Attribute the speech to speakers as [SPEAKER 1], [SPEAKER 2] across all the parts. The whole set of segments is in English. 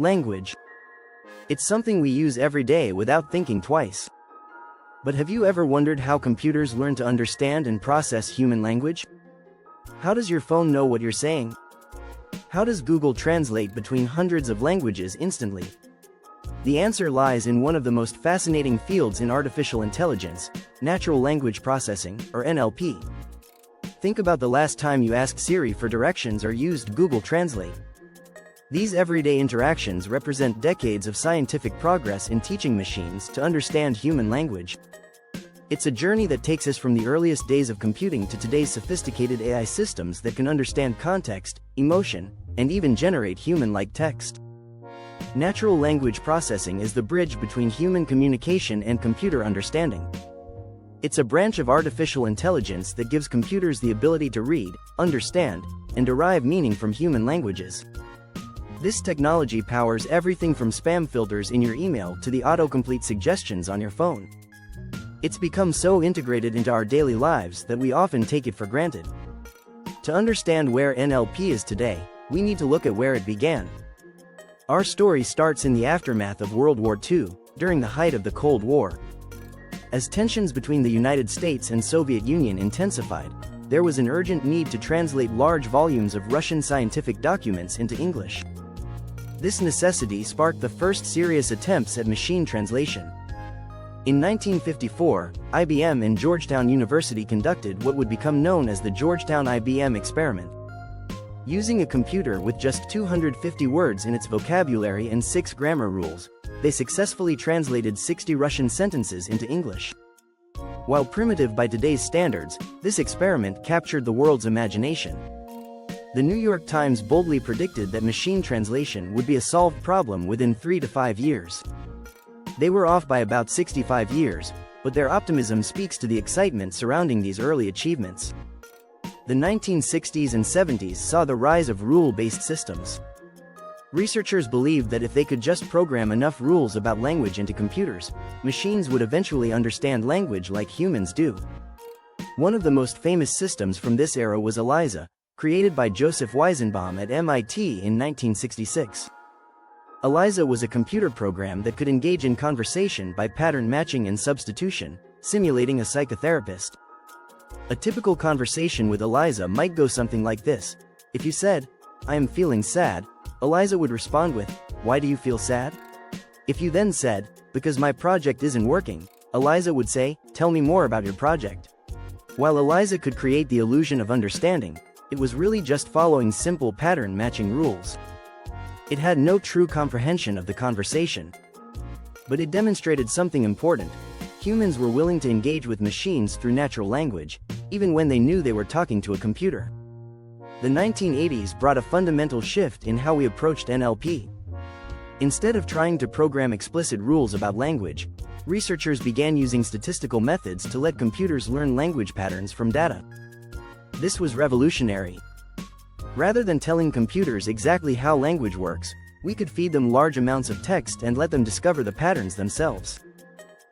[SPEAKER 1] Language. It's something we use every day without thinking twice. But have you ever wondered how computers learn to understand and process human language? How does your phone know what you're saying? How does Google translate between hundreds of languages instantly? The answer lies in one of the most fascinating fields in artificial intelligence, natural language processing, or NLP. Think about the last time you asked Siri for directions or used Google Translate. These everyday interactions represent decades of scientific progress in teaching machines to understand human language. It's a journey that takes us from the earliest days of computing to today's sophisticated AI systems that can understand context, emotion, and even generate human-like text. Natural language processing is the bridge between human communication and computer understanding. It's a branch of artificial intelligence that gives computers the ability to read, understand, and derive meaning from human languages. This technology powers everything from spam filters in your email to the autocomplete suggestions on your phone. It's become so integrated into our daily lives that we often take it for granted. To understand where NLP is today, we need to look at where it began. Our story starts in the aftermath of World War II, during the height of the Cold War. As tensions between the United States and Soviet Union intensified, there was an urgent need to translate large volumes of Russian scientific documents into English. This necessity sparked the first serious attempts at machine translation. In 1954, IBM and Georgetown University conducted what would become known as the Georgetown IBM experiment. Using a computer with just 250 words in its vocabulary and 6 grammar rules, they successfully translated 60 Russian sentences into English. While primitive by today's standards, this experiment captured the world's imagination. The New York Times boldly predicted that machine translation would be a solved problem within 3 to 5 years. They were off by about 65 years, but their optimism speaks to the excitement surrounding these early achievements. The 1960s and 70s saw the rise of rule-based systems. Researchers believed that if they could just program enough rules about language into computers, machines would eventually understand language like humans do. One of the most famous systems from this era was ELIZA, created by Joseph Weizenbaum at MIT in 1966. ELIZA was a computer program that could engage in conversation by pattern matching and substitution, simulating a psychotherapist. A typical conversation with ELIZA might go something like this. If you said, "I am feeling sad," ELIZA would respond with, "Why do you feel sad?" If you then said, "Because my project isn't working," ELIZA would say, "Tell me more about your project." While ELIZA could create the illusion of understanding, it was really just following simple pattern matching rules. It had no true comprehension of the conversation. But it demonstrated something important. Humans were willing to engage with machines through natural language, even when they knew they were talking to a computer. The 1980s brought a fundamental shift in how we approached NLP. Instead of trying to program explicit rules about language, researchers began using statistical methods to let computers learn language patterns from data. This was revolutionary. Rather than telling computers exactly how language works, we could feed them large amounts of text and let them discover the patterns themselves.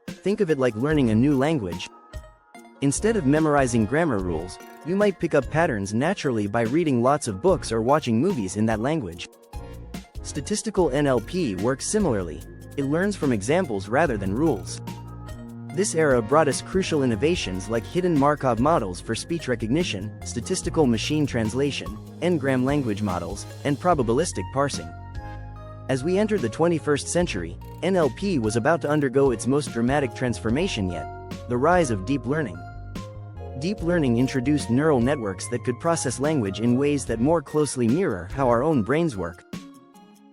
[SPEAKER 1] Think of it like learning a new language. Instead of memorizing grammar rules, you might pick up patterns naturally by reading lots of books or watching movies in that language. Statistical NLP works similarly. It learns from examples rather than rules. This era brought us crucial innovations like hidden Markov models for speech recognition, statistical machine translation, n-gram language models, and probabilistic parsing. As we entered the 21st century, NLP was about to undergo its most dramatic transformation yet: the rise of deep learning. Deep learning introduced neural networks that could process language in ways that more closely mirror how our own brains work.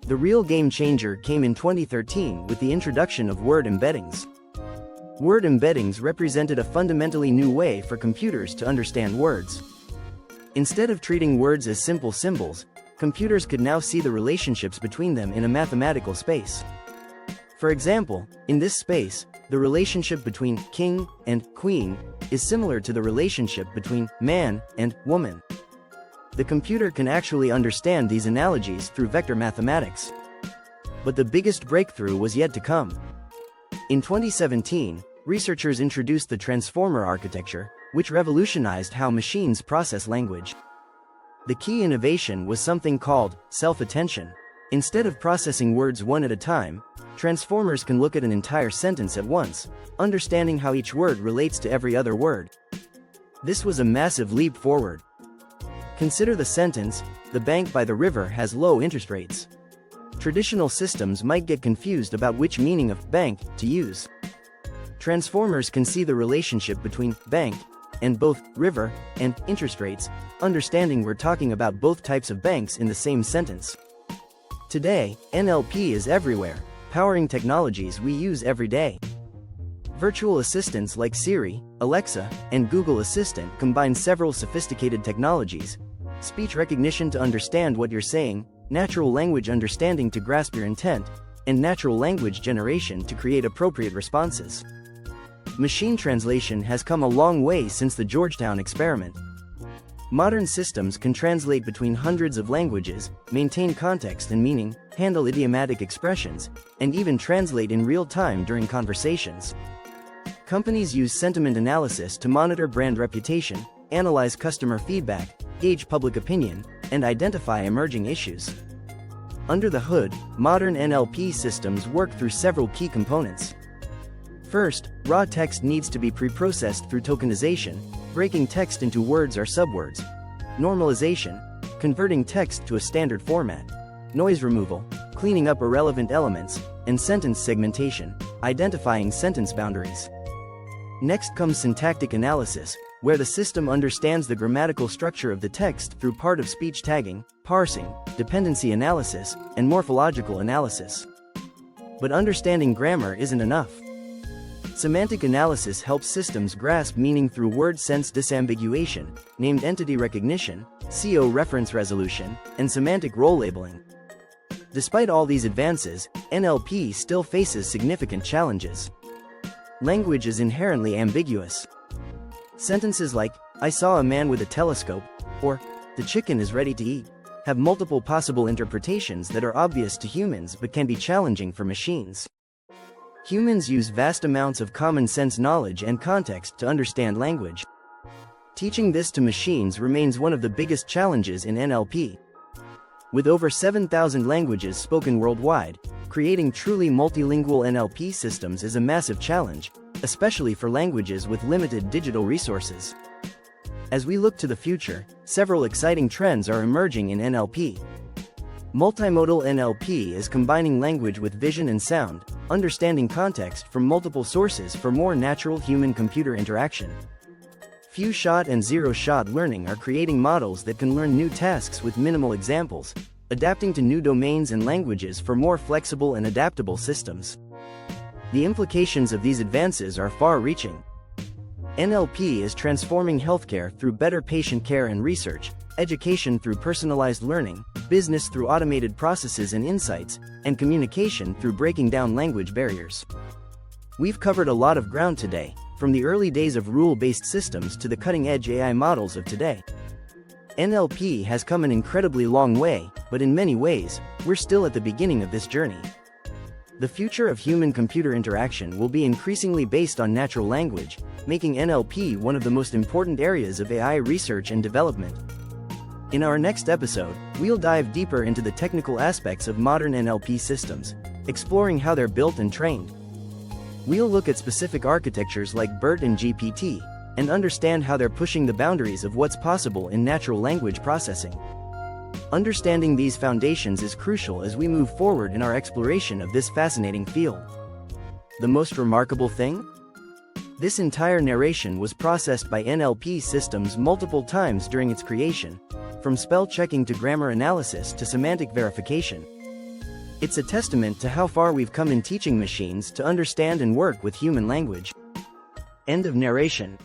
[SPEAKER 1] The real game changer came in 2013 with the introduction of word embeddings. Word embeddings represented a fundamentally new way for computers to understand words. Instead of treating words as simple symbols, computers could now see the relationships between them in a mathematical space. For example, in this space, the relationship between king and queen is similar to the relationship between man and woman. The computer can actually understand these analogies through vector mathematics. But the biggest breakthrough was yet to come. In 2017, researchers introduced the transformer architecture, which revolutionized how machines process language. The key innovation was something called self-attention. Instead of processing words one at a time, transformers can look at an entire sentence at once, understanding how each word relates to every other word. This was a massive leap forward. Consider the sentence, "The bank by the river has low interest rates." Traditional systems might get confused about which meaning of bank to use. Transformers can see the relationship between bank and both river and interest rates, understanding we're talking about both types of banks in the same sentence. Today, NLP is everywhere, powering technologies we use every day. Virtual assistants like Siri, Alexa, and Google Assistant combine several sophisticated technologies: speech recognition to understand what you're saying, natural language understanding to grasp your intent, and natural language generation to create appropriate responses. Machine translation has come a long way since the Georgetown experiment. Modern systems can translate between hundreds of languages, maintain context and meaning, handle idiomatic expressions, and even translate in real time during conversations. Companies use sentiment analysis to monitor brand reputation, analyze customer feedback, gauge public opinion, and identify emerging issues. Under the hood, modern NLP systems work through several key components. First, raw text needs to be preprocessed through tokenization, breaking text into words or subwords. Normalization, converting text to a standard format. Noise removal, cleaning up irrelevant elements. And sentence segmentation, identifying sentence boundaries. Next comes syntactic analysis, where the system understands the grammatical structure of the text through part-of-speech tagging, parsing, dependency analysis, and morphological analysis. But understanding grammar isn't enough. Semantic analysis helps systems grasp meaning through word sense disambiguation, named entity recognition, CO reference resolution, and semantic role labeling. Despite all these advances, NLP still faces significant challenges. Language is inherently ambiguous. Sentences like, "I saw a man with a telescope," or "The chicken is ready to eat," have multiple possible interpretations that are obvious to humans but can be challenging for machines. Humans use vast amounts of common sense knowledge and context to understand language. Teaching this to machines remains one of the biggest challenges in NLP. With over 7,000 languages spoken worldwide, creating truly multilingual NLP systems is a massive challenge, especially for languages with limited digital resources. As we look to the future, several exciting trends are emerging in NLP. Multimodal NLP is combining language with vision and sound, understanding context from multiple sources for more natural human-computer interaction. Few-shot and zero-shot learning are creating models that can learn new tasks with minimal examples, adapting to new domains and languages for more flexible and adaptable systems. The implications of these advances are far-reaching. NLP is transforming healthcare through better patient care and research, education through personalized learning, business through automated processes and insights, and communication through breaking down language barriers. We've covered a lot of ground today, from the early days of rule-based systems to the cutting-edge AI models of today. NLP has come an incredibly long way, but in many ways, we're still at the beginning of this journey. The future of human-computer interaction will be increasingly based on natural language, making NLP one of the most important areas of AI research and development. In our next episode, we'll dive deeper into the technical aspects of modern NLP systems, exploring how they're built and trained. We'll look at specific architectures like BERT and GPT, and understand how they're pushing the boundaries of what's possible in natural language processing. Understanding these foundations is crucial as we move forward in our exploration of this fascinating field. The most remarkable thing? This entire narration was processed by NLP systems multiple times during its creation, from spell checking to grammar analysis to semantic verification. It's a testament to how far we've come in teaching machines to understand and work with human language. End of narration.